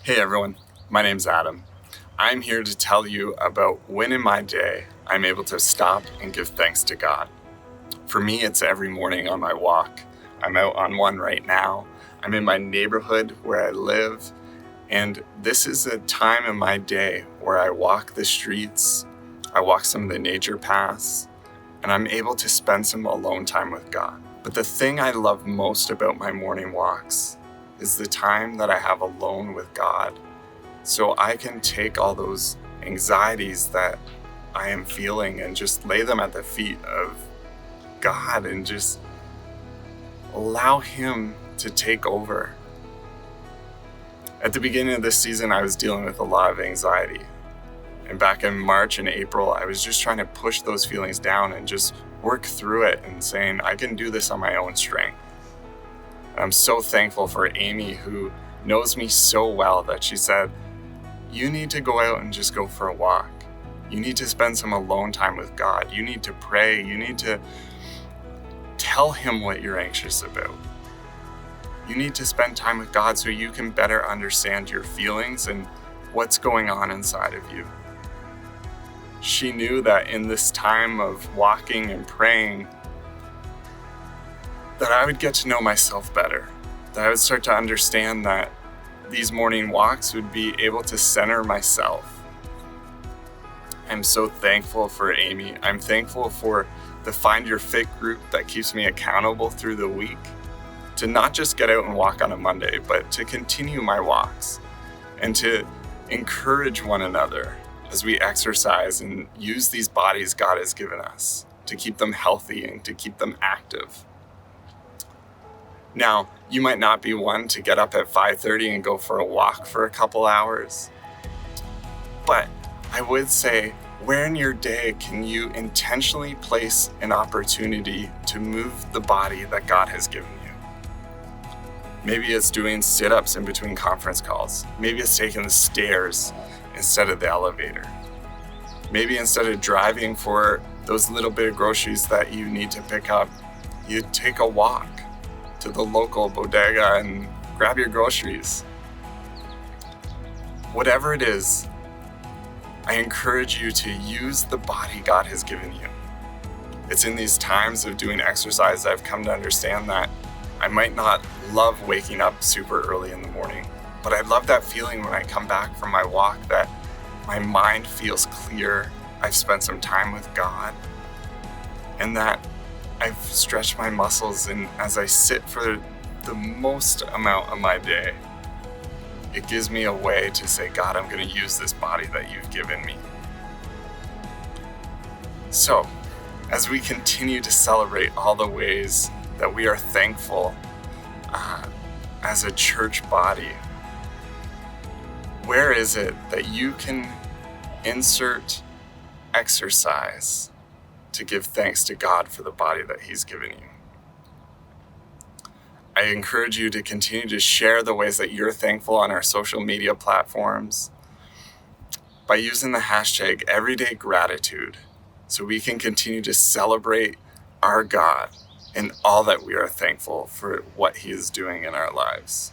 Hey everyone, my name's Adam. I'm here to tell you about when in my day I'm able to stop and give thanks to God. For me, it's every morning on my walk. I'm out on one right now. I'm in my neighborhood where I live, and this is a time in my day where I walk the streets, I walk some of the nature paths, and I'm able to spend some alone time with God. But the thing I love most about my morning walks is the time that I have alone with God, so I can take all those anxieties that I am feeling and just lay them at the feet of God and just allow Him to take over. At the beginning of this season, I was dealing with a lot of anxiety. And back in March and April, I was just trying to push those feelings down and just work through it and saying, I can do this on my own strength. I'm so thankful for Amy, who knows me so well, that she said, you need to go out and just go for a walk. You need to spend some alone time with God. You need to pray. You need to tell Him what you're anxious about. You need to spend time with God so you can better understand your feelings and what's going on inside of you. She knew that in this time of walking and praying, that I would get to know myself better, that I would start to understand that these morning walks would be able to center myself. I'm so thankful for Amy. I'm thankful for the Find Your Fit group that keeps me accountable through the week, to not just get out and walk on a Monday, but to continue my walks and to encourage one another as we exercise and use these bodies God has given us to keep them healthy and to keep them active. Now, you might not be one to get up at 5:30 and go for a walk for a couple hours, but I would say, where in your day can you intentionally place an opportunity to move the body that God has given you? Maybe it's doing sit-ups in between conference calls. Maybe it's taking the stairs instead of the elevator. Maybe instead of driving for those little bit of groceries that you need to pick up, you take a walk to the local bodega and grab your groceries. Whatever it is, I encourage you to use the body God has given you. It's in these times of doing exercise I've come to understand that I might not love waking up super early in the morning, but I love that feeling when I come back from my walk that my mind feels clear, I've spent some time with God, and that I've stretched my muscles, and as I sit for the most amount of my day, it gives me a way to say, God, I'm going to use this body that you've given me. So, as we continue to celebrate all the ways that we are thankful as a church body, where is it that you can insert exercise to give thanks to God for the body that He's given you? I encourage you to continue to share the ways that you're thankful on our social media platforms by using the hashtag #EverydayGratitude, so we can continue to celebrate our God and all that we are thankful for what He is doing in our lives.